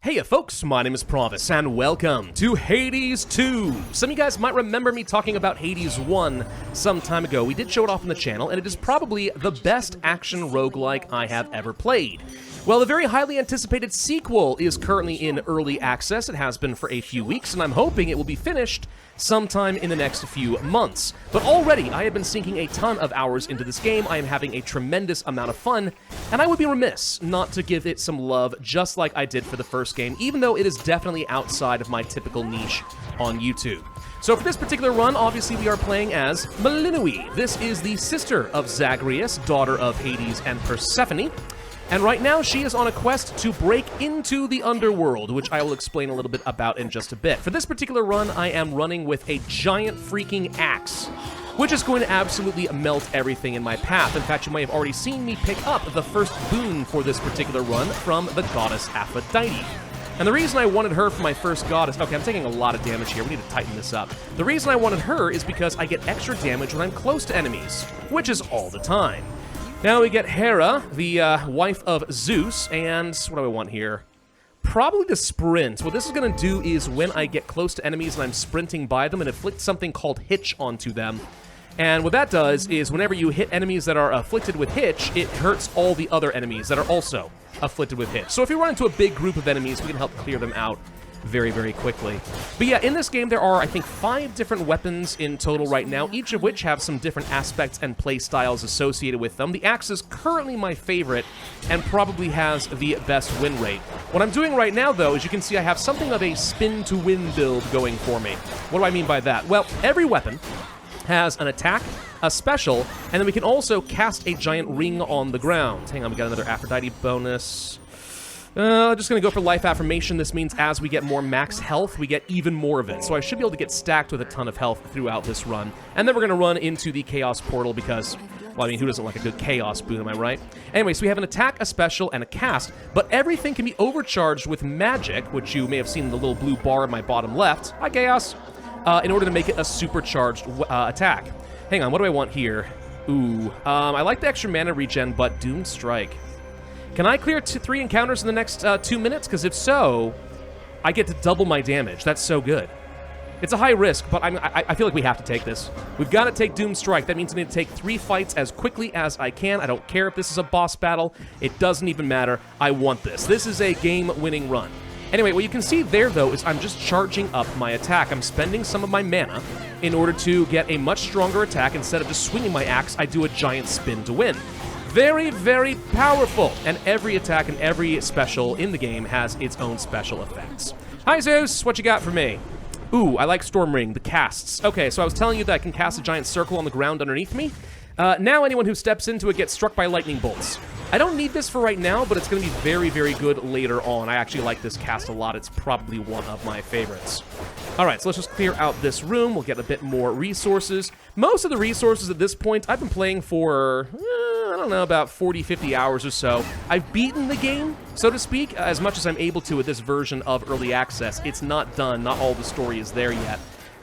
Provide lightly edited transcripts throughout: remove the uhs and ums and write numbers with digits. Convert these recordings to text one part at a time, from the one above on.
Hey folks, my name is Pravus, and welcome to Hades 2! Some of you guys might remember me talking about Hades 1 some time ago. We did show it off on the channel, and it is probably the best action roguelike I have ever played. Well, the very highly anticipated sequel is currently in early access. It has been for a few weeks, and I'm hoping it will be finished sometime in the next few months. But already, I have been sinking a ton of hours into this game. I am having a tremendous amount of fun, and I would be remiss not to give it some love just like I did for the first game, even though it is definitely outside of my typical niche on YouTube. So for this particular run, obviously we are playing as Melinoi. This is the sister of Zagreus, daughter of Hades and Persephone. And right now, she is on a quest to break into the underworld, which I will explain a little bit about in just a bit. For this particular run, I am running with a giant freaking axe, which is going to absolutely melt everything in my path. In fact, you may have already seen me pick up the first boon for this particular run from the goddess Aphrodite. And the reason I wanted her for my first goddess... Okay, I'm taking a lot of damage here. We need to tighten this up. The reason I wanted her is because I get extra damage when I'm close to enemies, which is all the time. Now we get Hera, the wife of Zeus, and what do I want here? Probably the sprint. What this is going to do is when I get close to enemies and I'm sprinting by them, and inflict something called hitch onto them. And what that does is whenever you hit enemies that are afflicted with hitch, it hurts all the other enemies that are also afflicted with hitch. So if you run into a big group of enemies, we can help clear them out very, very quickly. But yeah, in this game there are, I think, 5 different weapons in total right now, each of which have some different aspects and play styles associated with them. The axe is currently my favorite and probably has the best win rate. What I'm doing right now, though, as you can see, I have something of a spin-to-win build going for me. What do I mean by that? Well, every weapon has an attack, a special, and then we can also cast a giant ring on the ground. Hang on, we got another Aphrodite bonus. I'm just going to go for Life Affirmation. This means as we get more max health, we get even more of it. So I should be able to get stacked with a ton of health throughout this run. And then we're going to run into the Chaos Portal because, well, I mean, who doesn't like a good Chaos boon, am I right? Anyway, so we have an attack, a special, and a cast, but everything can be overcharged with magic, which you may have seen in the little blue bar in my bottom left. Hi, Chaos! In order to make it a supercharged attack. Hang on, what do I want here? Ooh, I like the extra mana regen, but Doomed Strike. Can I clear 3 encounters in the next 2 minutes? Because if so, I get to double my damage. That's so good. It's a high risk, but I feel like we have to take this. We've got to take Doom Strike. That means I need to take 3 fights as quickly as I can. I don't care if this is a boss battle. It doesn't even matter. I want this. This is a game-winning run. Anyway, what you can see there, though, is I'm just charging up my attack. I'm spending some of my mana in order to get a much stronger attack. Instead of just swinging my axe, I do a giant spin to win. Very, very powerful, and every attack and every special in the game has its own special effects. Hi, Zeus! What you got for me? Ooh, I like Storm Ring, the casts. Okay, so I was telling you that I can cast a giant circle on the ground underneath me. Now anyone who steps into it gets struck by lightning bolts. I don't need this for right now, but it's going to be very, very good later on. I actually like this cast a lot. It's probably one of my favorites. Alright, so let's just clear out this room. We'll get a bit more resources. Most of the resources at this point, I've been playing for, I don't know, about 40, 50 hours or so. I've beaten the game, so to speak, as much as I'm able to with this version of Early Access. It's not done. Not all the story is there yet.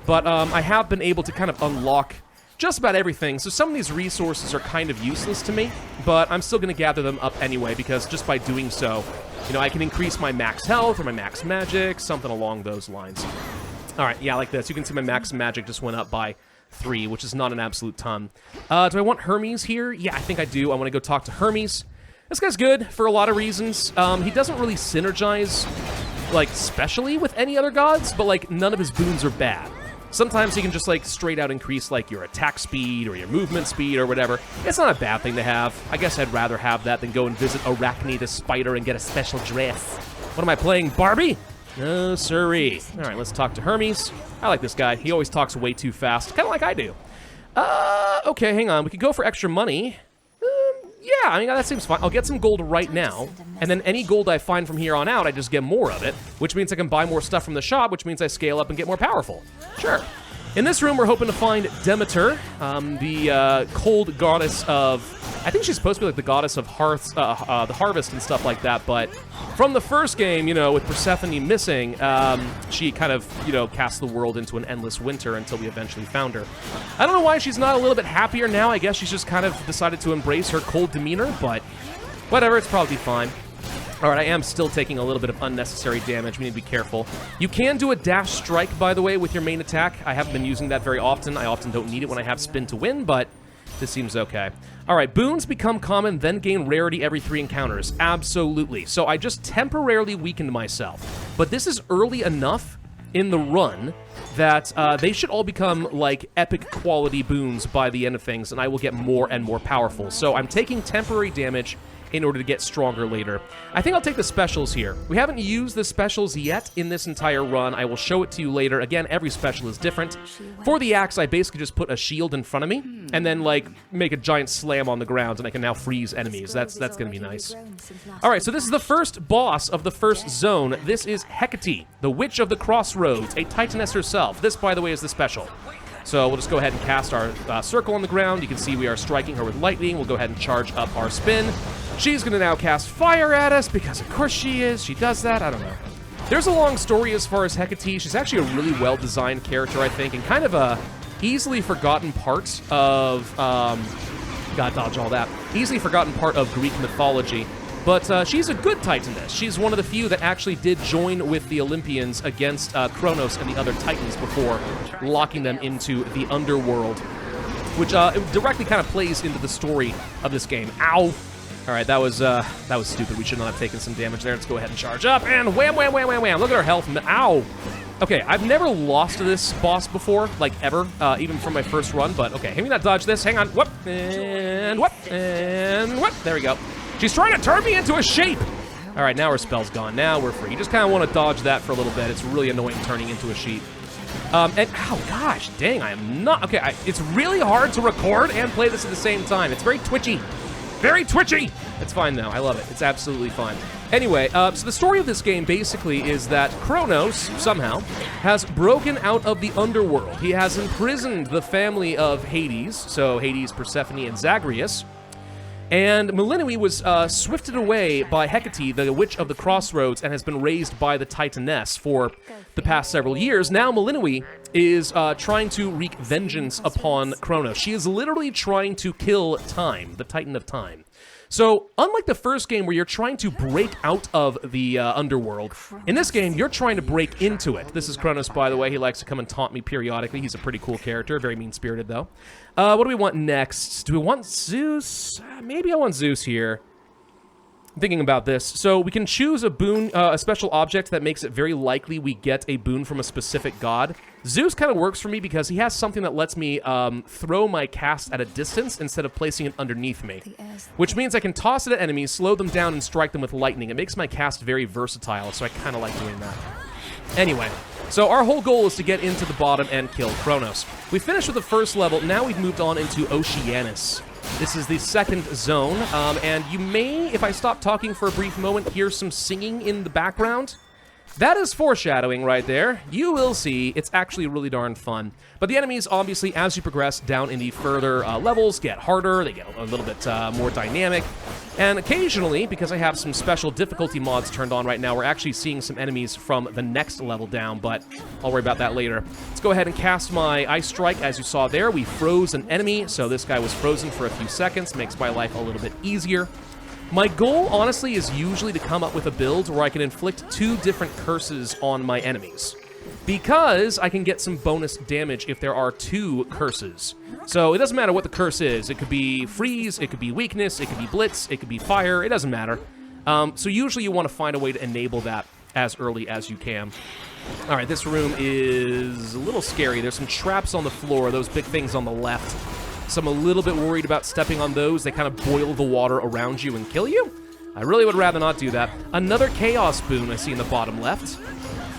But I have been able to kind of unlock just about everything, so some of these resources are kind of useless to me, but I'm still going to gather them up anyway, because just by doing so, you know, I can increase my max health or my max magic, something along those lines. Alright, yeah, like this. You can see my max magic just went up by 3, which is not an absolute ton. Do I want Hermes here? Yeah, I think I do. I want to go talk to Hermes. This guy's good for a lot of reasons. He doesn't really synergize, like, specially with any other gods, but, like, none of his boons are bad. Sometimes he can just, like, straight out increase, like, your attack speed or your movement speed or whatever. It's not a bad thing to have. I guess I'd rather have that than go and visit Arachne the spider and get a special dress. What am I playing, Barbie? No, sirree. Alright, let's talk to Hermes. I like this guy. He always talks way too fast. Kind of like I do. Okay, hang on. We could go for extra money. Yeah, I mean, that seems fine. I'll get some gold right now, and then any gold I find from here on out, I just get more of it, which means I can buy more stuff from the shop, which means I scale up and get more powerful. Sure. In this room, we're hoping to find Demeter, the cold goddess of... I think she's supposed to be like the goddess of hearths, the harvest and stuff like that, but from the first game, you know, with Persephone missing, she kind of, you know, cast the world into an endless winter until we eventually found her. I don't know why she's not a little bit happier now. I guess she's just kind of decided to embrace her cold demeanor, but whatever, it's probably fine. All right, I am still taking a little bit of unnecessary damage. We need to be careful. You can do a dash strike, by the way, with your main attack. I haven't been using that very often. I often don't need it when I have spin to win, but this seems okay. All right, boons become common, then gain rarity every 3 encounters. Absolutely. So I just temporarily weakened myself. But this is early enough in the run that they should all become, like, epic quality boons by the end of things, and I will get more and more powerful. So I'm taking temporary damage in order to get stronger later. I think I'll take the specials here. We haven't used the specials yet in this entire run. I will show it to you later. Again, every special is different. For the axe, I basically just put a shield in front of me and then, like, make a giant slam on the ground, and I can now freeze enemies. That's going to be nice. All right, so this is the first boss of the first zone. This is Hecate, the Witch of the Crossroads, a Titaness herself. This, by the way, is the special. So we'll just go ahead and cast our circle on the ground. You can see we are striking her with lightning. We'll go ahead and charge up our spin. She's going to now cast fire at us because, of course, she is. She does that. I don't know. There's a long story as far as Hecate. She's actually a really well-designed character, I think, and kind of a easily forgotten part of... gotta dodge all that. Easily forgotten part of Greek mythology. But she's a good Titaness. She's one of the few that actually did join with the Olympians against Kronos and the other Titans before locking them into the underworld, which directly kind of plays into the story of this game. Ow! All right, that was stupid. We should not have taken some damage there. Let's go ahead and charge up, and wham, wham, wham, wham, wham. Look at our health. Ow! Okay, I've never lost to this boss before, like ever, even from my first run, but okay, can we not dodge this? Hang on. Whoop, and whoop, and whoop. There we go. She's trying to turn me into a shape. All right, now her spell's gone. Now we're free. You just kind of want to dodge that for a little bit. It's really annoying turning into a sheep. And, oh gosh, dang, I am not, okay, it's really hard to record and play this at the same time. It's very twitchy. Very twitchy! It's fine, though. I love it. It's absolutely fine. Anyway, so the story of this game, basically, is that Kronos, somehow, has broken out of the underworld. He has imprisoned the family of Hades, so Hades, Persephone, and Zagreus. And Mourning was swifted away by Hecate, the Witch of the Crossroads, and has been raised by the Titaness for the past several years. Now Mourning is trying to wreak vengeance upon Kronos. She is literally trying to kill Time, the Titan of Time. So, unlike the first game where you're trying to break out of the underworld, in this game, you're trying to break into it. This is Kronos, by the way. He likes to come and taunt me periodically. He's a pretty cool character. Very mean-spirited, though. What do we want next? Do we want Zeus? Maybe I want Zeus here. I'm thinking about this. So we can choose a boon, a special object that makes it very likely we get a boon from a specific god. Zeus kind of works for me because he has something that lets me throw my cast at a distance instead of placing it underneath me, which means I can toss it at enemies, slow them down, and strike them with lightning. It makes my cast very versatile, so I kind of like doing that. Anyway, so our whole goal is to get into the bottom and kill Kronos. We finished with the first level. Now we've moved on into Oceanus. This is the second zone, and you may, if I stop talking for a brief moment, hear some singing in the background. That is foreshadowing right there. You will see. It's actually really darn fun. But the enemies, obviously, as you progress down in the further levels, get harder. They get a little bit more dynamic. And occasionally, because I have some special difficulty mods turned on right now, we're actually seeing some enemies from the next level down, but I'll worry about that later. Let's go ahead and cast my Ice Strike. As you saw there, we froze an enemy, so this guy was frozen for a few seconds. Makes my life a little bit easier. My goal, honestly, is usually to come up with a build where I can inflict 2 different curses on my enemies, because I can get some bonus damage if there are 2 curses. So it doesn't matter what the curse is. It could be freeze, it could be weakness, it could be blitz, it could be fire. It doesn't matter. So usually you want to find a way to enable that as early as you can. All right, this room is a little scary. There's some traps on the floor, those big things on the left. So I'm a little bit worried about stepping on those. They kind of boil the water around you and kill you. I really would rather not do that. Another chaos boon I see in the bottom left.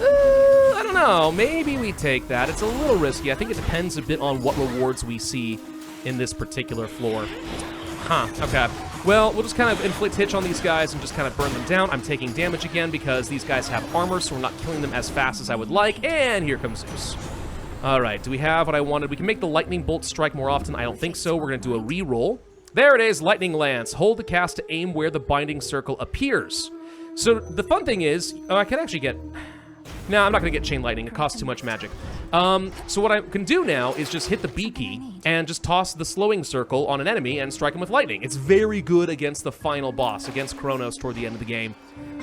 I don't know. Maybe we take that. It's a little risky. I think it depends a bit on what rewards we see in this particular floor. Huh, okay. Well, we'll just kind of inflict hitch on these guys and just kind of burn them down. I'm taking damage again because these guys have armor, so we're not killing them as fast as I would like. And here comes Zeus. All right, do we have what I wanted? We can make the lightning bolt strike more often. I don't think so. We're going to do a re-roll. There it is, Lightning Lance. Hold the cast to aim where the binding circle appears. So the fun thing is, I can actually get... Nah, I'm not going to get Chain Lightning. It costs too much magic. So what I can do now is just hit the B key and just toss the slowing circle on an enemy and strike him with lightning. It's very good against the final boss, against Kronos toward the end of the game.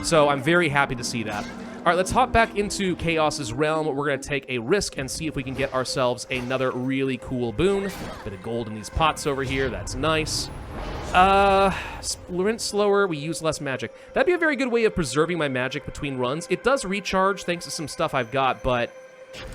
So I'm very happy to see that. All right, let's hop back into Chaos's realm. We're going to take a risk and see if we can get ourselves another really cool boon. Bit of gold in these pots over here. That's nice. Sprint slower, we use less magic. That'd be a very good way of preserving my magic between runs. It does recharge thanks to some stuff I've got, but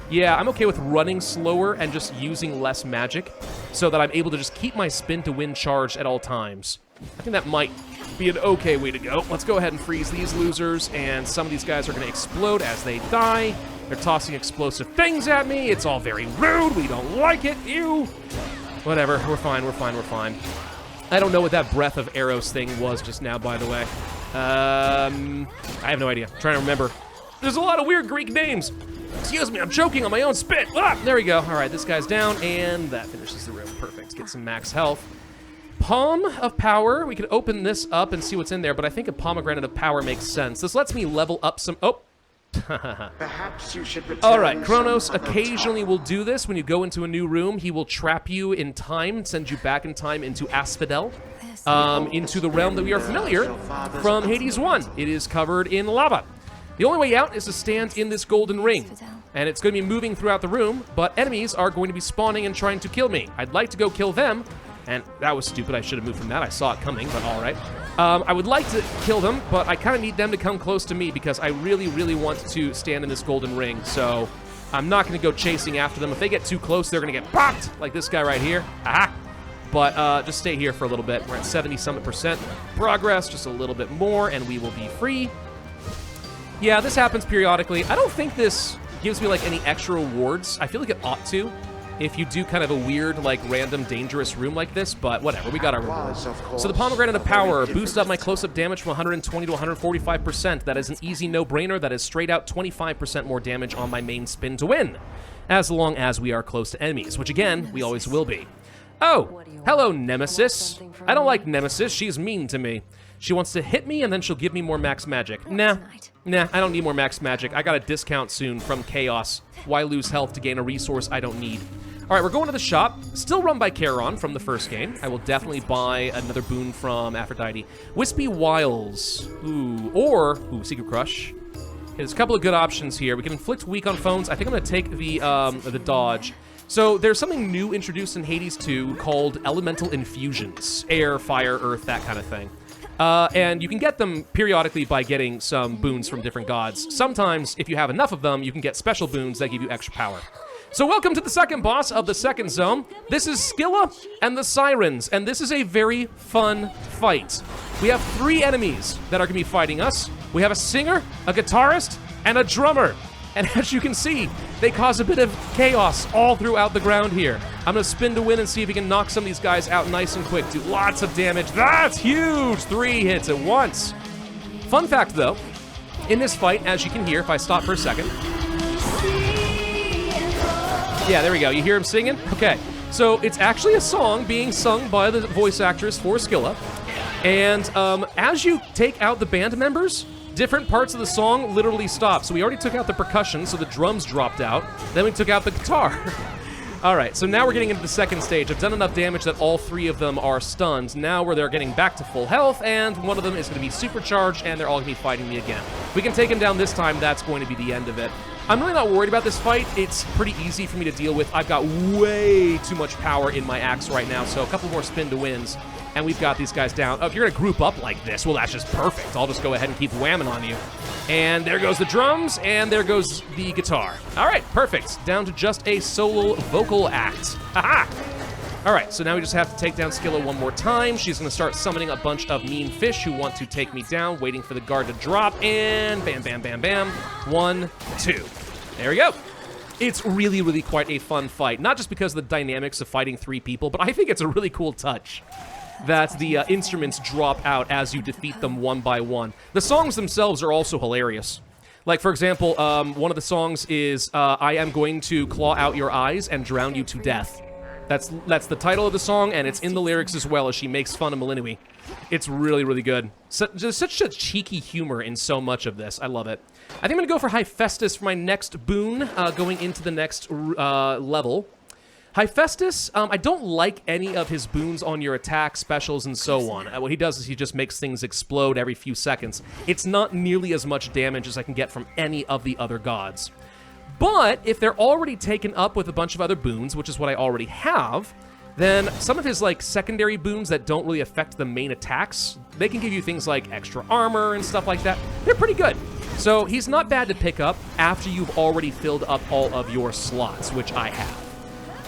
yeah, I'm okay with running slower and just using less magic so that I'm able to just keep my spin to win charged at all times. I think that might be an okay way to go. Let's go ahead and freeze these losers, and some of these guys are going to explode as they die. They're tossing explosive things at me. It's all very rude. We don't like it. Ew. Whatever. We're fine. We're fine. We're fine. I don't know what that breath of arrows thing was just now, by the way. I have no idea. I'm trying to remember. There's a lot of weird Greek names. Excuse me, I'm choking on my own spit. Ah, there we go. All right, this guy's down, and that finishes the room. Perfect. Get some max health. Palm of Power. We could open this up and see what's in there, but I think a Pomegranate of Power makes sense. This lets me level up some... Oh. Perhaps you should return. All right, Kronos occasionally will do this. When you go into a new room, he will trap you in time, send you back in time into Asphodel, into the realm that we are familiar from Hades 1. It is covered in lava. The only way out is to stand in this golden ring, and it's going to be moving throughout the room, but enemies are going to be spawning and trying to kill me. I'd like to go kill them, and that was stupid. I should have moved from that. I saw it coming, but all right. I would like to kill them, but I kind of need them to come close to me because I really, really want to stand in this golden ring, so I'm not going to go chasing after them. If they get too close, they're going to get popped, like this guy right here. Aha! But just stay here for a little bit. We're at 70-something% progress, just a little bit more, and we will be free. Yeah, this happens periodically. I don't think this gives me, like, any extra rewards. I feel like it ought to if you do kind of a weird, like, random, dangerous room like this, but whatever, we got our rewards. So the Pomegranate of Power boosts up my close-up damage from 120 to 145%. That is an easy no-brainer. That is straight out 25% more damage on my main spin to win, as long as we are close to enemies, which, again, we always will be. Oh, hello, Nemesis. I don't like Nemesis. She's mean to me. She wants to hit me, and then she'll give me more max magic. Nah, I don't need more max magic. I got a discount soon from Chaos. Why lose health to gain a resource I don't need? All right, we're going to the shop. Still run by Charon from the first game. I will definitely buy another boon from Aphrodite. Wispy Wiles. Ooh, Secret Crush. Okay, there's a couple of good options here. We can inflict weak on phones. I think I'm going to take the dodge. So there's something new introduced in Hades 2 called Elemental Infusions. Air, fire, earth, that kind of thing. And you can get them periodically by getting some boons from different gods. Sometimes, if you have enough of them, you can get special boons that give you extra power. So welcome to the second boss of the second zone. This is Scylla and the Sirens, and this is a very fun fight. We have 3 enemies that are going to be fighting us. We have a singer, a guitarist, and a drummer. And as you can see, they cause a bit of chaos all throughout the ground here. I'm going to spin to win and see if we can knock some of these guys out nice and quick. Do lots of damage. That's huge! 3 hits at once. Fun fact, though, in this fight, as you can hear, if I stop for a second. Yeah, there we go. You hear him singing? Okay. So it's actually a song being sung by the voice actress for Scylla. And as you take out the band members, different parts of the song literally stop. So we already took out the percussion, so the drums dropped out. Then we took out the guitar. All right, so now we're getting into the second stage. I've done enough damage that all 3 of them are stunned. Now they're getting back to full health, and one of them is going to be supercharged, and they're all going to be fighting me again. If we can take him down this time, that's going to be the end of it. I'm really not worried about this fight. It's pretty easy for me to deal with. I've got way too much power in my axe right now, so a couple more spin to wins, and we've got these guys down. Oh, if you're going to group up like this, well, that's just perfect. I'll just go ahead and keep whamming on you. And there goes the drums, and there goes the guitar. All right, perfect. Down to just a solo vocal act. Haha! All right, so now we just have to take down Scylla one more time. She's going to start summoning a bunch of mean fish who want to take me down, waiting for the guard to drop, and bam, bam, bam, bam. 1, 2. There we go. It's really, really quite a fun fight. Not just because of the dynamics of fighting 3 people, but I think it's a really cool touch that the instruments drop out as you defeat them one by one. The songs themselves are also hilarious. Like, for example, one of the songs is, I am going to claw out your eyes and drown you to death. That's the title of the song, and it's in the lyrics as well, as she makes fun of Molinui. It's really, really good. Just such a cheeky humor in so much of this. I love it. I think I'm going to go for Hephaestus for my next boon, going into the next level. Hephaestus, I don't like any of his boons on your attack, specials, and so on. What he does is he just makes things explode every few seconds. It's not nearly as much damage as I can get from any of the other gods. But if they're already taken up with a bunch of other boons, which is what I already have, then some of his like secondary boons that don't really affect the main attacks, they can give you things like extra armor and stuff like that. They're pretty good. So he's not bad to pick up after you've already filled up all of your slots, which I have.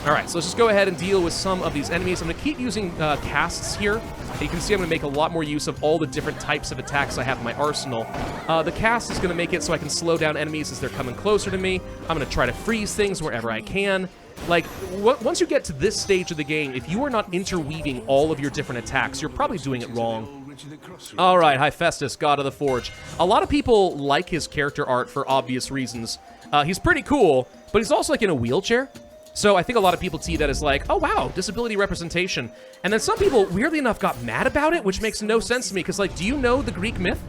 All right, so let's just go ahead and deal with some of these enemies. I'm going to keep using casts here. You can see I'm going to make a lot more use of all the different types of attacks I have in my arsenal. The cast is going to make it so I can slow down enemies as they're coming closer to me. I'm going to try to freeze things wherever I can. Like, once you get to this stage of the game, if you are not interweaving all of your different attacks, you're probably doing it wrong. All right, Hephaestus, God of the Forge. A lot of people like his character art for obvious reasons. He's pretty cool, but he's also like in a wheelchair. So I think a lot of people see that as like, oh wow, disability representation. And then some people, weirdly enough, got mad about it, which makes no sense to me, because like, do you know the Greek myth?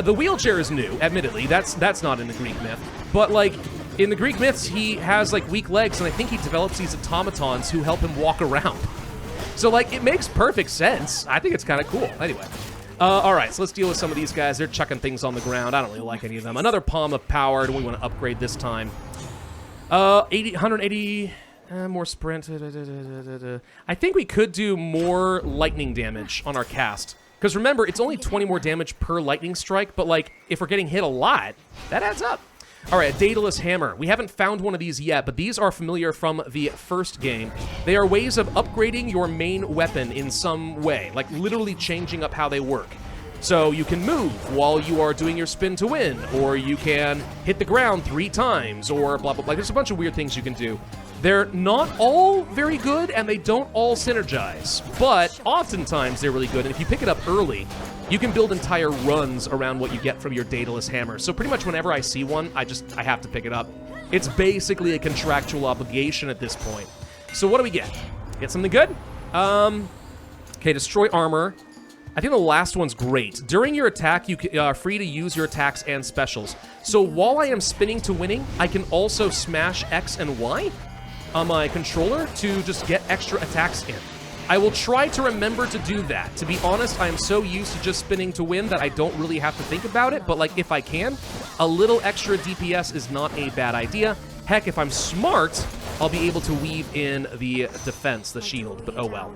The wheelchair is new, admittedly. That's not in the Greek myth. But like, in the Greek myths, he has like weak legs, and I think he develops these automatons who help him walk around. So like, it makes perfect sense. I think it's kind of cool. Anyway. All right, so let's deal with some of these guys. They're chucking things on the ground. I don't really like any of them. Another Palm of Power. Do we want to upgrade this time? 180, more sprint. I think we could do more lightning damage on our cast. Because remember, it's only 20 more damage per lightning strike, but like, if we're getting hit a lot, that adds up. All right, a Daedalus Hammer. We haven't found one of these yet, but these are familiar from the first game. They are ways of upgrading your main weapon in some way, like literally changing up how they work. So you can move while you are doing your spin to win, or you can hit the ground 3 times, or blah, blah, blah. There's a bunch of weird things you can do. They're not all very good, and they don't all synergize, but oftentimes they're really good, and if you pick it up early, you can build entire runs around what you get from your Daedalus Hammer. So pretty much whenever I see one, I have to pick it up. It's basically a contractual obligation at this point. So what do we get? Get something good? Okay, destroy armor. I think the last one's great. During your attack, you are free to use your attacks and specials. So while I am spinning to winning, I can also smash X and Y on my controller to just get extra attacks in. I will try to remember to do that. To be honest, I am so used to just spinning to win that I don't really have to think about it, but like if I can, a little extra DPS is not a bad idea. Heck, if I'm smart, I'll be able to weave in the defense, the shield, but oh well.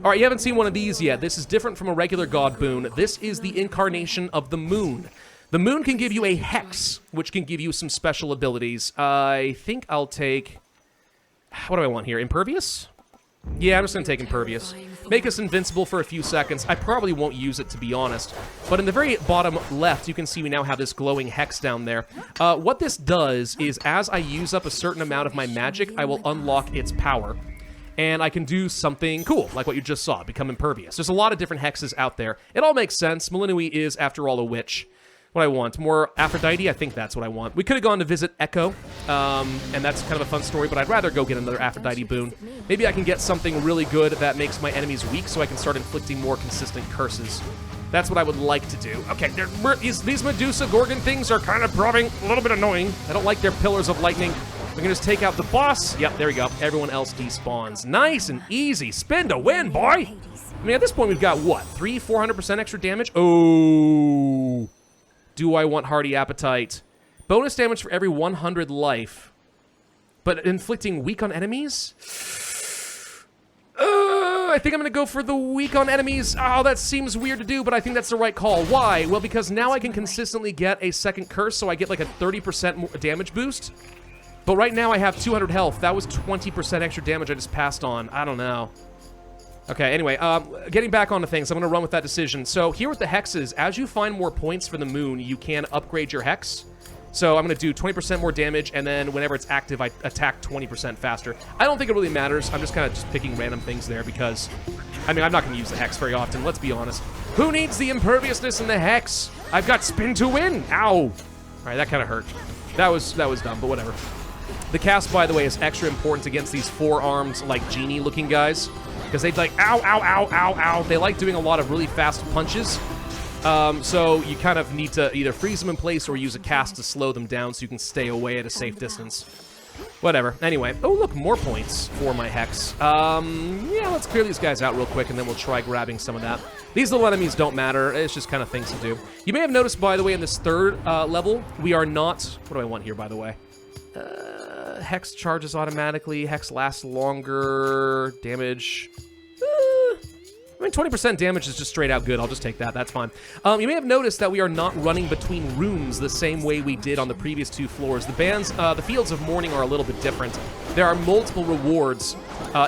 All right, you haven't seen one of these yet. This is different from a regular god boon. This is the incarnation of the moon. The moon can give you a hex, which can give you some special abilities. I think I'll take... What do I want here? Impervious? Yeah, I'm just going to take Impervious. Make us invincible for a few seconds. I probably won't use it, to be honest. But in the very bottom left, you can see we now have this glowing hex down there. What this does is, as I use up a certain amount of my magic, I will unlock its power. And I can do something cool, like what you just saw, become impervious. There's a lot of different hexes out there. It all makes sense. Molinui is, after all, a witch. What I want? More Aphrodite? I think that's what I want. We could have gone to visit Echo, and that's kind of a fun story, but I'd rather go get another Aphrodite boon. Maybe I can get something really good that makes my enemies weak so I can start inflicting more consistent curses. That's what I would like to do. Okay, these Medusa Gorgon things are kind of proving a little bit annoying. I don't like their pillars of lightning. We can just take out the boss. Yep, there we go. Everyone else despawns. Nice and easy. Spin to win, boy! I mean, at this point, we've got, what, 400% extra damage? Oh... Do I want Hearty Appetite? Bonus damage for every 100 life. But inflicting weak on enemies? I think I'm going to go for the weak on enemies. Oh, that seems weird to do, but I think that's the right call. Why? Well, because now I can consistently get a second curse, so I get like a 30% more damage boost. But right now I have 200 health. That was 20% extra damage I just passed on. I don't know. Okay, anyway, getting back onto things, I'm going to run with that decision. So here with the hexes, as you find more points for the moon, you can upgrade your hex. So I'm going to do 20% more damage, and then whenever it's active, I attack 20% faster. I don't think it really matters. I'm just kind of just picking random things there because, I mean, I'm not going to use the hex very often, let's be honest. Who needs the imperviousness in the hex? I've got spin to win. Ow. All right, that kind of hurt. That was dumb, but whatever. The cast, by the way, is extra important against these four-armed, like, genie-looking guys. Because they like, ow, ow, ow, ow, ow. They like doing a lot of really fast punches. So you kind of need to either freeze them in place or use a cast to slow them down so you can stay away at a safe distance. Whatever. Anyway. Oh, look, more points for my Hex. Yeah, let's clear these guys out real quick, and then we'll try grabbing some of that. These little enemies don't matter. It's just kind of things to do. You may have noticed, by the way, in this third level, we are not... What do I want here, by the way? Hex charges automatically. Hex lasts longer. Damage... I mean, 20% damage is just straight out good. I'll just take that. That's fine. You may have noticed that we are not running between rooms the same way we did on the previous two floors. The Fields of Mourning are a little bit different. There are multiple rewards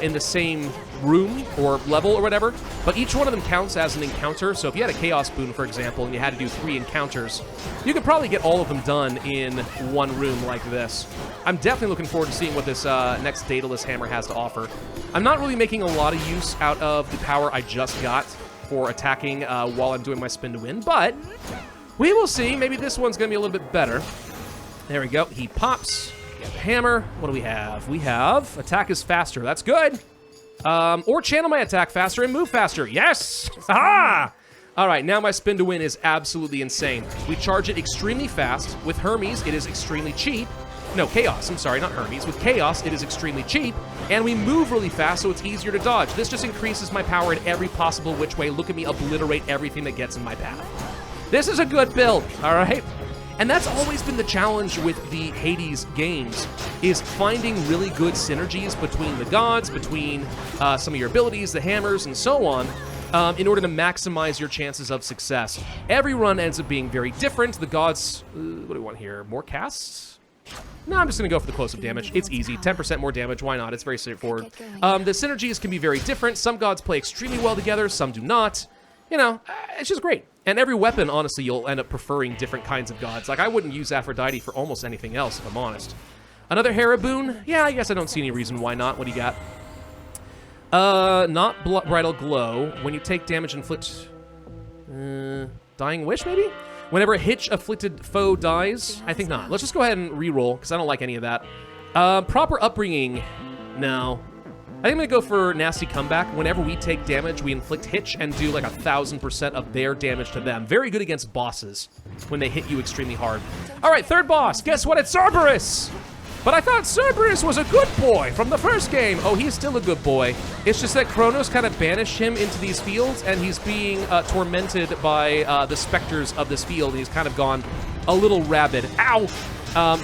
in the same room or level or whatever, but each one of them counts as an encounter. So if you had a Chaos Boon, for example, and you had to do 3 encounters, you could probably get all of them done in one room like this. I'm definitely looking forward to seeing what this next Daedalus Hammer has to offer. I'm not really making a lot of use out of the power I just got for attacking while I'm doing my spin to win, but we will see. Maybe this one's going to be a little bit better. There we go. He pops. Get the hammer. What do we have? We have attack is faster. That's good. Or channel my attack faster and move faster. Yes! Aha! All right, now my spin to win is absolutely insane. We charge it extremely fast. With Hermes, it is extremely cheap. No, Chaos, I'm sorry, not Hermes. With Chaos, it is extremely cheap, and we move really fast, so it's easier to dodge. This just increases my power in every possible which way. Look at me obliterate everything that gets in my path. This is a good build, all right? And that's always been the challenge with the Hades games, is finding really good synergies between the gods, between some of your abilities, the hammers, and so on, in order to maximize your chances of success. Every run ends up being very different. The gods, what do we want here? More casts? No, I'm just going to go for the close-up damage. It's easy. 10% more damage. Why not? It's very straightforward. The synergies can be very different. Some gods play extremely well together. Some do not. You know, it's just great. And every weapon, honestly, you'll end up preferring different kinds of gods. Like, I wouldn't use Aphrodite for almost anything else, if I'm honest. Another Hera boon? Yeah, I guess I don't see any reason why not. What do you got? Not Bridal Glow. When you take damage, inflict... Dying Wish, maybe? Whenever a Hitch-afflicted foe dies? I think not. Let's just go ahead and re-roll, because I don't like any of that. Proper Upbringing? No. I think I'm going to go for Nasty Comeback. Whenever we take damage, we inflict Hitch and do like 1,000% of their damage to them. Very good against bosses when they hit you extremely hard. All right, third boss. Guess what? It's Cerberus! But I thought Cerberus was a good boy from the first game. Oh, he's still a good boy. It's just that Kronos kind of banished him into these fields, and he's being tormented by the specters of this field, and he's kind of gone a little rabid. Ow!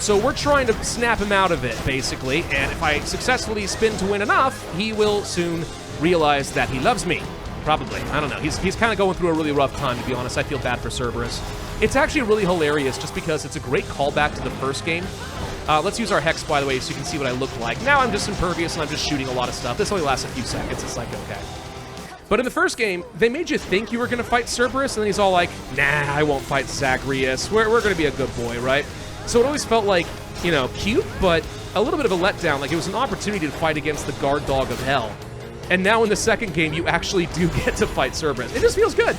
So we're trying to snap him out of it, basically, and if I successfully spin to win enough, he will soon realize that he loves me. Probably. I don't know. He's kind of going through a really rough time, to be honest. I feel bad for Cerberus. It's actually really hilarious just because it's a great callback to the first game. Let's use our Hex, by the way, so you can see what I look like. Now I'm just impervious and I'm just shooting a lot of stuff. This only lasts a few seconds. It's like, okay. But in the first game, they made you think you were going to fight Cerberus, and then he's all like, nah, I won't fight Zagreus. We're going to be a good boy, right? So it always felt like, you know, cute, but a little bit of a letdown. Like, it was an opportunity to fight against the guard dog of hell. And now in the second game, you actually do get to fight Cerberus. It just feels good.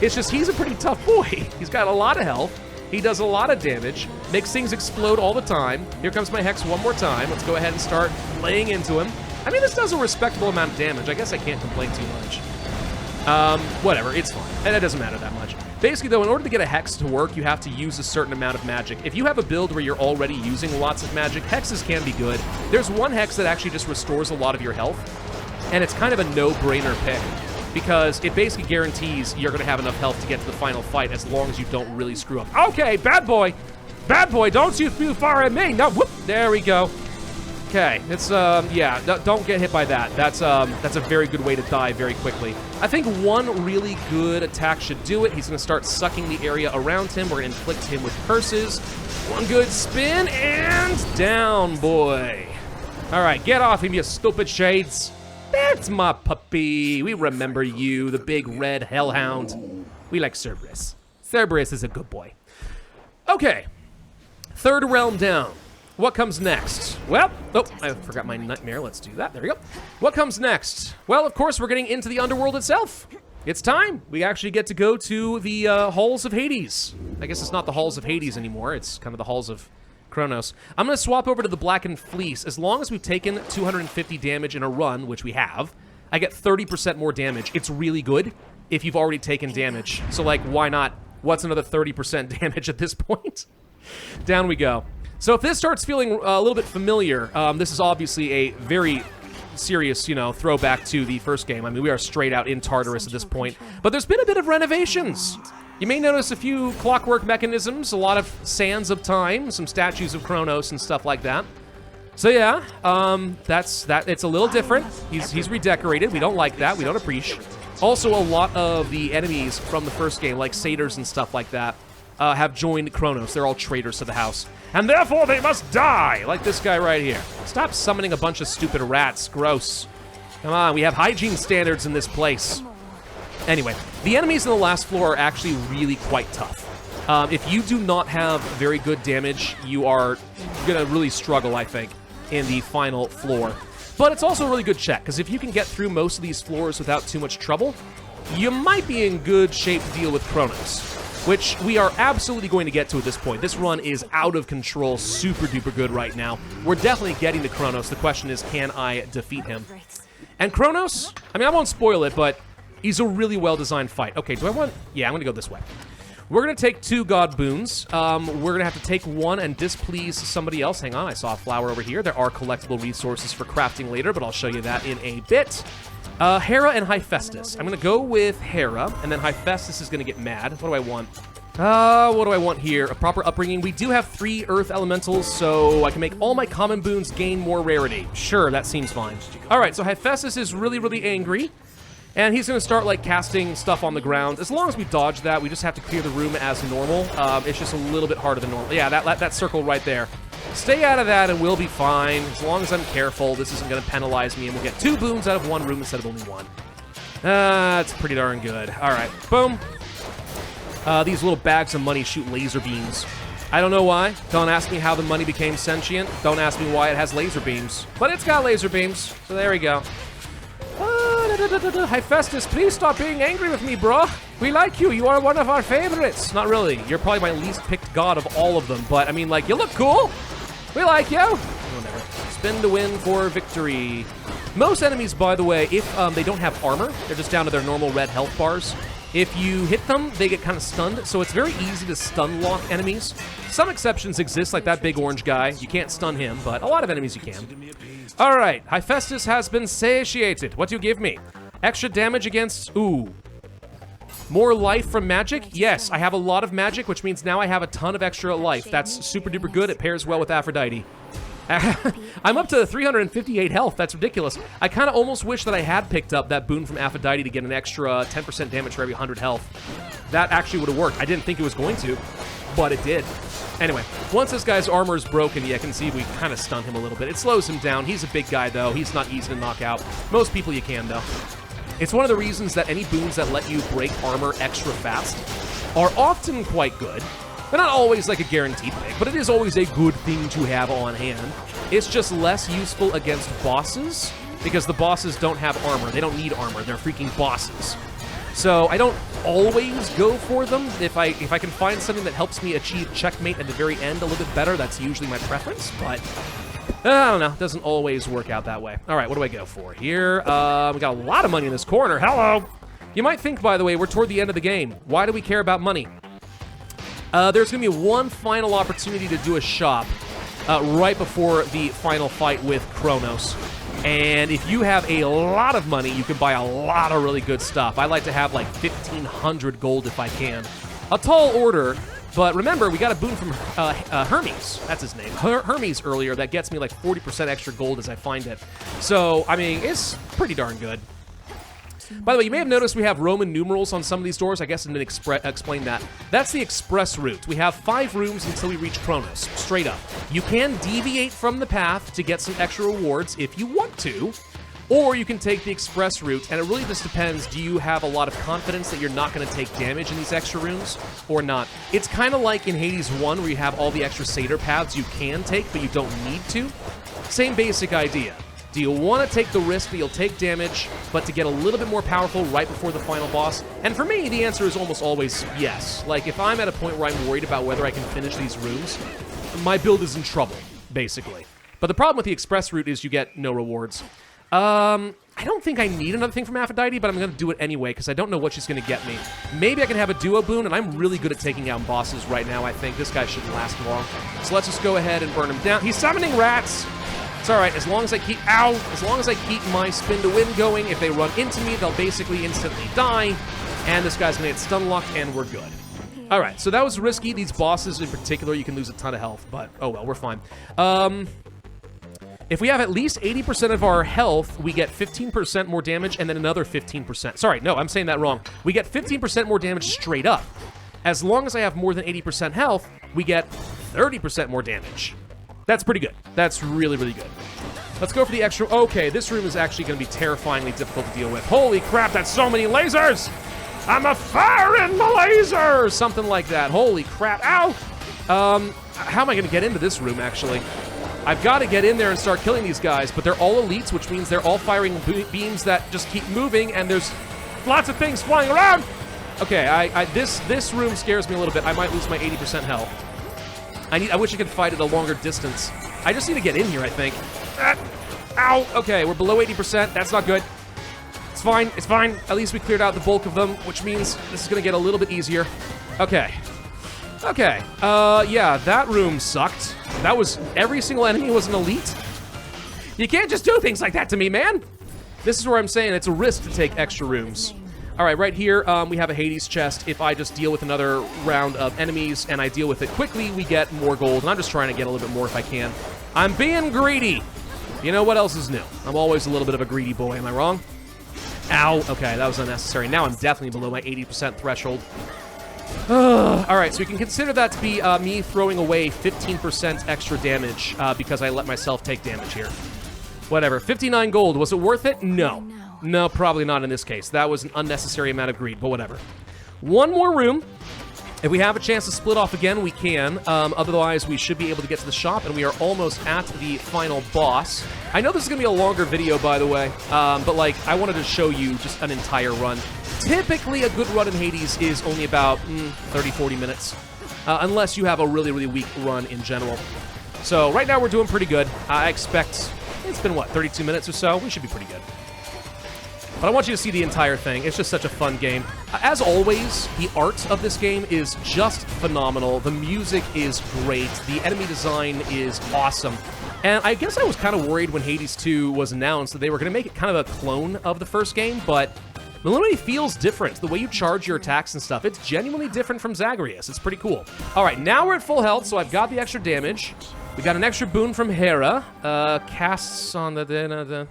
It's just, he's a pretty tough boy. He's got a lot of health. He does a lot of damage, makes things explode all the time. Here comes my Hex one more time. Let's go ahead and start laying into him. I mean, this does a respectable amount of damage. I guess I can't complain too much. Whatever, it's fine. And it doesn't matter that much. Basically, though, in order to get a Hex to work, you have to use a certain amount of magic. If you have a build where you're already using lots of magic, Hexes can be good. There's one Hex that actually just restores a lot of your health, and it's kind of a no-brainer pick, because it basically guarantees you're going to have enough health to get to the final fight as long as you don't really screw up. Okay, bad boy! Bad boy, don't you too far at me! No, whoop! There we go. Okay, it's, yeah, don't get hit by that. That's a very good way to die very quickly. I think one really good attack should do it. He's going to start sucking the area around him. We're going to inflict him with curses. One good spin, and down, boy. All right, get off him, you stupid shades. That's my puppy. We remember you, the big red hellhound. We like Cerberus. Cerberus is a good boy. Okay, third realm down. What comes next? Well, oh, I forgot my nightmare. Let's do that. There we go. What comes next? Well, of course, we're getting into the underworld itself. It's time. We actually get to go to the halls of Hades. I guess it's not the halls of Hades anymore. It's kind of the halls of Kronos. I'm going to swap over to the Blackened Fleece. As long as we've taken 250 damage in a run, which we have, I get 30% more damage. It's really good if you've already taken damage. So, like, why not? What's another 30% damage at this point? Down we go. So if this starts feeling a little bit familiar, this is obviously a very serious, you know, throwback to the first game. I mean, we are straight out in Tartarus at this point. But there's been a bit of renovations. You may notice a few clockwork mechanisms, a lot of sands of time, some statues of Kronos and stuff like that. So yeah, that's that. It's a little different. He's redecorated. We don't like that. We don't appreciate. Also, a lot of the enemies from the first game, like satyrs and stuff like that, have joined Kronos. They're all traitors to the house. And therefore they must die, like this guy right here. Stop summoning a bunch of stupid rats. Gross. Come on, we have hygiene standards in this place. Anyway, the enemies in the last floor are actually really quite tough. If you do not have very good damage, you are going to really struggle, I think, in the final floor. But it's also a really good check, because if you can get through most of these floors without too much trouble, you might be in good shape to deal with Kronos, which we are absolutely going to get to at this point. This run is out of control, super duper good right now. We're definitely getting to Kronos. The question is, can I defeat him? And Kronos, I mean, I won't spoil it, but he's a really well-designed fight. Okay, do I want... Yeah, I'm going to go this way. We're going to take 2 God Boons. We're going to have to take 1 and displease somebody else. Hang on, I saw a flower over here. There are collectible resources for crafting later, but I'll show you that in a bit. Hera and Hephaestus. I'm going to go with Hera, and then Hephaestus is going to get mad. What do I want? What do I want here? A proper upbringing. We do have 3 Earth Elementals, so I can make all my common boons gain more rarity. Sure, that seems fine. All right, so Hephaestus is really, really angry. And he's going to start, like, casting stuff on the ground. As long as we dodge that, we just have to clear the room as normal. It's just a little bit harder than normal. Yeah, that circle right there. Stay out of that and we'll be fine. As long as I'm careful, this isn't going to penalize me, and we'll get 2 boons out of 1 room instead of only 1. That's pretty darn good. All right, boom. These little bags of money shoot laser beams. I don't know why. Don't ask me how the money became sentient. Don't ask me why it has laser beams. But it's got laser beams, so there we go. Hephaestus, please stop being angry with me, bro. We like you. You are one of our favorites. Not really. You're probably my least picked god of all of them. But, I mean, like, you look cool. We like you. Whatever. Spin to win for victory. Most enemies, by the way, if they don't have armor, they're just down to their normal red health bars. If you hit them, they get kind of stunned, so it's very easy to stun lock enemies. Some exceptions exist, like that big orange guy. You can't stun him, but a lot of enemies you can. All right, Hephaestus has been satiated. What do you give me? Extra damage against... Ooh. More life from magic? Yes, I have a lot of magic, which means now I have a ton of extra life. That's super duper good. It pairs well with Aphrodite. I'm up to 358 health. That's ridiculous. I kind of almost wish that I had picked up that boon from Aphrodite to get an extra 10% damage for every 100 health. That actually would have worked. I didn't think it was going to, but it did. Anyway, once this guy's armor is broken, you can see we kind of stun him a little bit. It slows him down. He's a big guy, though. He's not easy to knock out. Most people you can, though. It's one of the reasons that any boons that let you break armor extra fast are often quite good. They're not always like a guaranteed thing, but it is always a good thing to have on hand. It's just less useful against bosses, because the bosses don't have armor. They don't need armor. They're freaking bosses. So I don't always go for them. If I can find something that helps me achieve checkmate at the very end a little bit better, that's usually my preference, but I don't know. It doesn't always work out that way. All right, what do I go for here? We got a lot of money in this corner. Hello! You might think, by the way, we're toward the end of the game. Why do we care about money? There's going to be one final opportunity to do a shop right before the final fight with Kronos. And if you have a lot of money, you can buy a lot of really good stuff. I like to have like 1,500 gold if I can. A tall order, but remember, we got a boon from Hermes. That's his name. Hermes earlier. That gets me like 40% extra gold as I find it. So, I mean, it's pretty darn good. By the way, you may have noticed we have Roman numerals on some of these doors. I guess I didn't explain that. That's the express route. We have 5 rooms until we reach Kronos, straight up. You can deviate from the path to get some extra rewards if you want to, or you can take the express route, and it really just depends. Do you have a lot of confidence that you're not going to take damage in these extra rooms, or not? It's kind of like in Hades 1, where you have all the extra satyr paths you can take, but you don't need to. Same basic idea. Do you want to take the risk that you'll take damage, but to get a little bit more powerful right before the final boss? And for me, the answer is almost always yes. Like, if I'm at a point where I'm worried about whether I can finish these rooms, my build is in trouble, basically. But the problem with the express route is you get no rewards. I don't think I need another thing from Aphrodite, but I'm going to do it anyway, because I don't know what she's going to get me. Maybe I can have a duo boon, and I'm really good at taking out bosses right now, I think. This guy shouldn't last long. So let's just go ahead and burn him down. He's summoning rats! It's alright, as long as I keep... Ow! As long as I keep my spin to win going, if they run into me, they'll basically instantly die. And this guy's going to get stun locked, and we're good. Alright, so that was risky. These bosses in particular, you can lose a ton of health, but oh well, we're fine. If we have at least 80% of our health, we get 15% more damage and then another 15%. Sorry, no, I'm saying that wrong. We get 15% more damage straight up. As long as I have more than 80% health, we get 30% more damage. That's pretty good. That's really, really good. Let's go for the extra... Okay, this room is actually going to be terrifyingly difficult to deal with. Holy crap, that's so many lasers! I'm a fire in the laser! Something like that. Holy crap. Ow! How am I going to get into this room, actually? I've got to get in there and start killing these guys, but they're all elites, which means they're all firing beams that just keep moving, and there's lots of things flying around! Okay, this room scares me a little bit. I might lose my 80% health. I wish I could fight at a longer distance. I just need to get in here, I think. Ow! Okay, we're below 80%. That's not good. It's fine. It's fine. At least we cleared out the bulk of them, which means this is going to get a little bit easier. Okay. Okay. Yeah, that room sucked. That was... Every single enemy was an elite. You can't just do things like that to me, man! This is where I'm saying it's a risk to take extra rooms. Alright, right here, we have a Hades chest. If I just deal with another round of enemies and I deal with it quickly, we get more gold. And I'm just trying to get a little bit more if I can. I'm being greedy! You know what else is new? I'm always a little bit of a greedy boy, am I wrong? Ow! Okay, that was unnecessary. Now I'm definitely below my 80% threshold. Alright, so we can consider that to be me throwing away 15% extra damage because I let myself take damage here. Whatever. 59 gold. Was it worth it? No. No, probably not in this case. That was an unnecessary amount of greed, but whatever. One more room. If we have a chance to split off again, we can. Otherwise, we should be able to get to the shop, and we are almost at the final boss. I know this is going to be a longer video, by the way, but, like, I wanted to show you just an entire run. Typically, a good run in Hades is only about 30-40 minutes, unless you have a really, really weak run in general. So, right now, we're doing pretty good. I expect... It's been, what, 32 minutes or so? We should be pretty good. But I want you to see the entire thing. It's just such a fun game. As always, the art of this game is just phenomenal. The music is great. The enemy design is awesome. And I guess I was kind of worried when Hades 2 was announced that they were going to make it kind of a clone of the first game, but it literally feels different. The way you charge your attacks and stuff, it's genuinely different from Zagreus. It's pretty cool. All right, now we're at full health, so I've got the extra damage. We got an extra boon from Hera. Casts on the...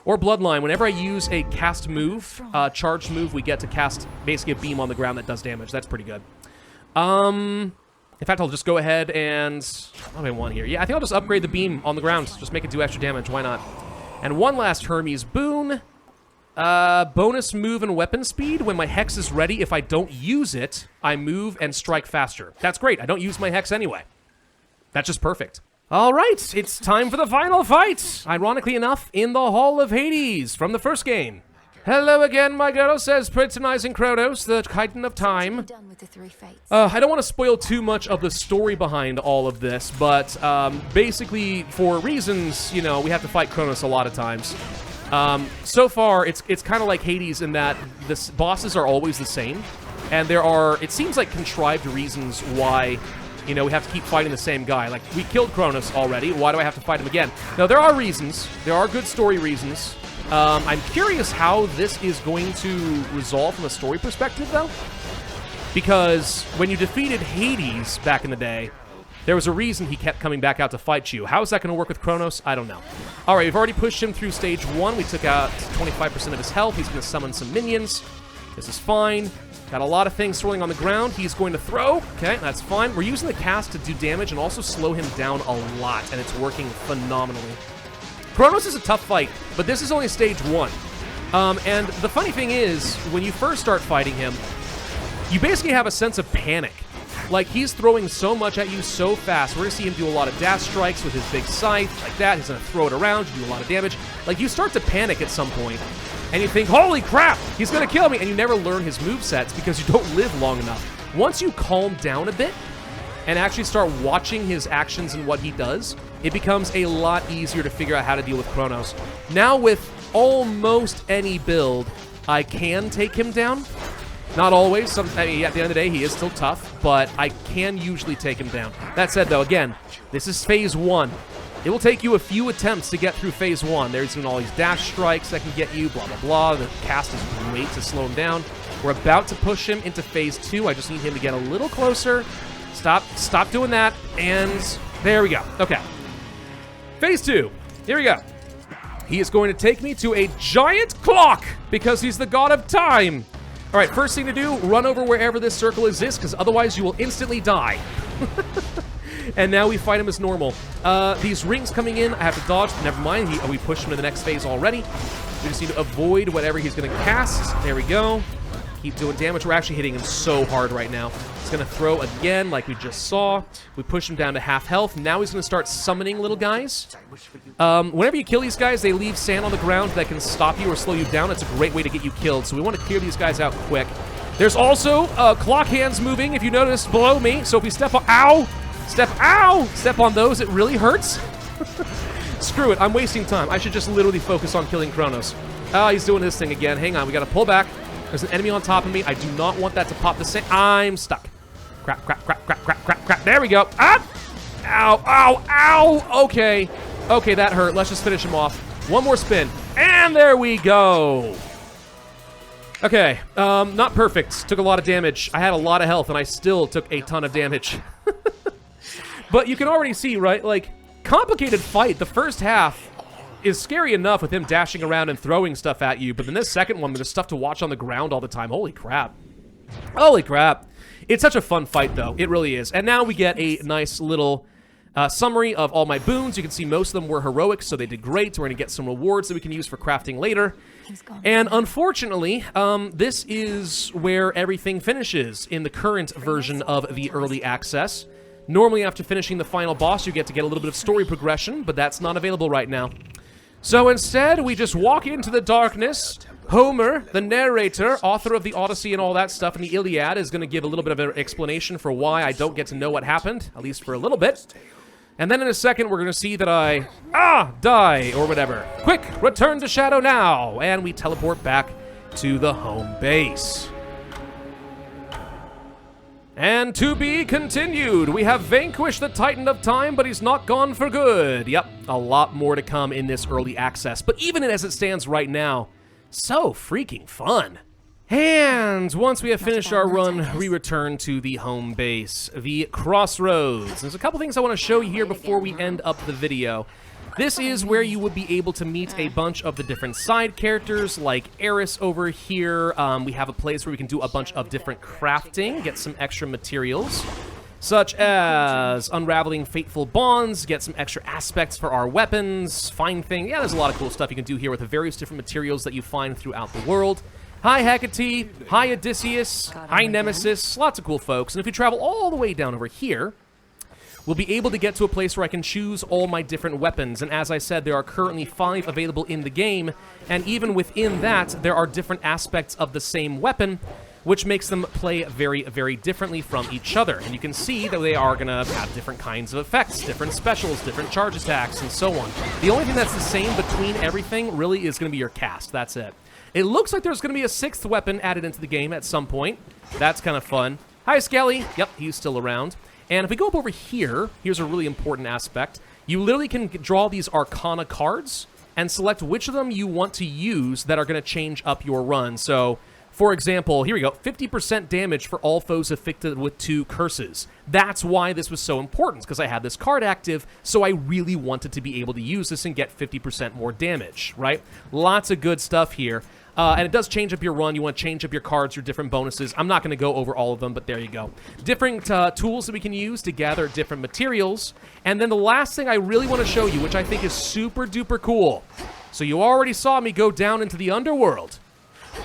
Or Bloodline. Whenever I use a cast move, charged move, we get to cast basically a beam on the ground that does damage. That's pretty good. In fact, I'll just go ahead and... What do I want here? Yeah, I think I'll just upgrade the beam on the ground. Just make it do extra damage. Why not? And one last Hermes boon. Bonus move and weapon speed. When my Hex is ready, if I don't use it, I move and strike faster. That's great. I don't use my Hex anyway. That's just perfect. All right, it's time for the final fight. Ironically enough, in the Hall of Hades from the first game. Hello again, my girl, says patronizing Kronos, the Titan of Time. I don't want to spoil too much of the story behind all of this, but basically, for reasons, you know, we have to fight Kronos a lot of times. So far, it's kind of like Hades in that the bosses are always the same, and there are, it seems like, contrived reasons why... You know, we have to keep fighting the same guy. Like, we killed Kronos already. Why do I have to fight him again? Now, there are reasons. There are good story reasons. I'm curious how this is going to resolve from a story perspective, though. Because when you defeated Hades back in the day, there was a reason he kept coming back out to fight you. How is that going to work with Kronos? I don't know. All right, we've already pushed him through stage 1. We took out 25% of his health. He's going to summon some minions. This is fine. Got a lot of things swirling on the ground. He's going to throw. Okay, that's fine. We're using the cast to do damage and also slow him down a lot, and it's working phenomenally. Kronos is a tough fight, but this is only stage 1. And the funny thing is, when you first start fighting him, you basically have a sense of panic. Like, he's throwing so much at you so fast. We're going to see him do a lot of dash strikes with his big scythe, like that. He's going to throw it around, do a lot of damage. Like, you start to panic at some point. And you think, holy crap, he's going to kill me. And you never learn his movesets because you don't live long enough. Once you calm down a bit, and actually start watching his actions and what he does, it becomes a lot easier to figure out how to deal with Kronos. Now with almost any build, I can take him down. Not always. At the end of the day, he is still tough, but I can usually take him down. That said, though, again, this is phase 1. It will take you a few attempts to get through phase 1. There's even all these dash strikes that can get you, blah, blah, blah. The cast is great to slow him down. We're about to push him into phase 2. I just need him to get a little closer. Stop doing that, and there we go. Okay. Phase 2. Here we go. He is going to take me to a giant clock because he's the god of time. All right, first thing to do, run over wherever this circle exists, because otherwise you will instantly die. And now we fight him as normal. These rings coming in, I have to dodge. Never mind, we pushed him to the next phase already. We just need to avoid whatever he's going to cast. There we go. Keep doing damage. We're actually hitting him so hard right now. He's going to throw again, like we just saw. We push him down to half health. Now he's going to start summoning little guys. Whenever you kill these guys, they leave sand on the ground that can stop you or slow you down. It's a great way to get you killed, so we want to clear these guys out quick. There's also clock hands moving, if you notice, below me. So if we step on... Ow! Step on those, it really hurts. Screw it, I'm wasting time. I should just literally focus on killing Kronos. He's doing his thing again. Hang on, we got to pull back. There's an enemy on top of me. I do not want that to pop the same. I'm stuck. Crap, crap, crap, crap, crap, crap, crap. There we go. Ah! Ow, ow, ow! Okay. Okay, that hurt. Let's just finish him off. One more spin. And there we go. Okay, not perfect. Took a lot of damage. I had a lot of health, and I still took a ton of damage. But you can already see, right? Like, complicated fight. The first half is scary enough with him dashing around and throwing stuff at you, but then this second one, there's stuff to watch on the ground all the time. Holy crap. Holy crap. It's such a fun fight, though. It really is. And now we get a nice little summary of all my boons. You can see most of them were heroic, so they did great. We're going to get some rewards that we can use for crafting later. And unfortunately, this is where everything finishes in the current version of the early access. Normally, after finishing the final boss, you get to get a little bit of story progression, but that's not available right now. So instead, we just walk into the darkness. Homer, the narrator, author of the Odyssey and all that stuff, and the Iliad, is going to give a little bit of an explanation for why I don't get to know what happened, at least for a little bit. And then in a second, we're going to see that I, die, or whatever. Quick, return to Shadow now! And we teleport back to the home base. And to be continued, we have vanquished the Titan of Time, but he's not gone for good. Yep, a lot more to come in this early access, but even as it stands right now, so freaking fun. And once we have finished our run, we return to the home base, the Crossroads. There's a couple things I want to show you here before we end up the video. This is where you would be able to meet a bunch of the different side characters, like Eris over here. We have a place where we can do a bunch of different crafting, get some extra materials, such as unraveling fateful bonds, get some extra aspects for our weapons, find things. Yeah, there's a lot of cool stuff you can do here with the various different materials that you find throughout the world. Hi, Hecate. Hi, Odysseus. Hi, Nemesis. Lots of cool folks. And if you travel all the way down over here, we'll be able to get to a place where I can choose all my different weapons. And as I said, there are currently 5 available in the game. And even within that, there are different aspects of the same weapon, which makes them play very, very differently from each other. And you can see that they are going to have different kinds of effects, different specials, different charge attacks, and so on. The only thing that's the same between everything really is going to be your cast. That's it. It looks like there's going to be a 6th weapon added into the game at some point. That's kind of fun. Hi, Skelly. Yep, he's still around. And if we go up over here, here's a really important aspect. You literally can draw these Arcana cards and select which of them you want to use that are going to change up your run. So, for example, here we go, 50% damage for all foes afflicted with 2 curses. That's why this was so important, because I had this card active, so I really wanted to be able to use this and get 50% more damage, right? Lots of good stuff here. And it does change up your run. You want to change up your cards, your different bonuses. I'm not going to go over all of them, but there you go. Different tools that we can use to gather different materials. And then the last thing I really want to show you, which I think is super duper cool. So you already saw me go down into the underworld.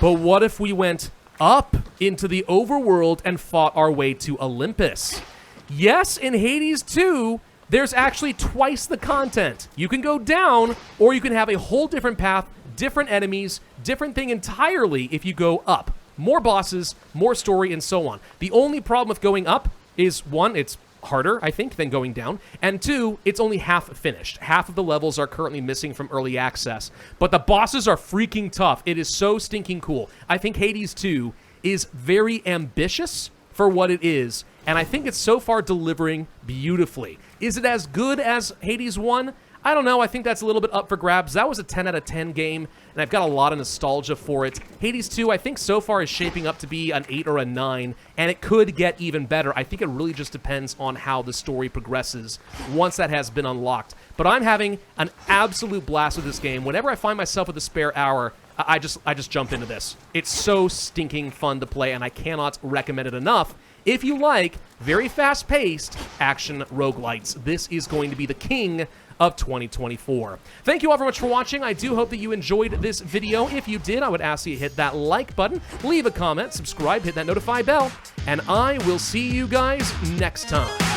But what if we went up into the overworld and fought our way to Olympus? Yes, in Hades 2, there's actually twice the content. You can go down, or you can have a whole different path, different enemies, different thing entirely if you go up. More bosses, more story, and so on. The only problem with going up is, one, it's harder, I think, than going down. And 2, it's only half finished. Half of the levels are currently missing from early access. But the bosses are freaking tough. It is so stinking cool. I think Hades 2 is very ambitious for what it is, and I think it's so far delivering beautifully. Is it as good as Hades 1? I don't know. I think that's a little bit up for grabs. That was a 10 out of 10 game, and I've got a lot of nostalgia for it. Hades 2, I think so far is shaping up to be an 8 or a 9, and it could get even better. I think it really just depends on how the story progresses once that has been unlocked. But I'm having an absolute blast with this game. Whenever I find myself with a spare hour, I just jump into this. It's so stinking fun to play, and I cannot recommend it enough. If you like very fast-paced action roguelites, this is going to be the king of 2024. Thank you all very much for watching. I do hope that you enjoyed this video. If you did, I would ask you to hit that like button, leave a comment, subscribe, hit that notify bell, and I will see you guys next time.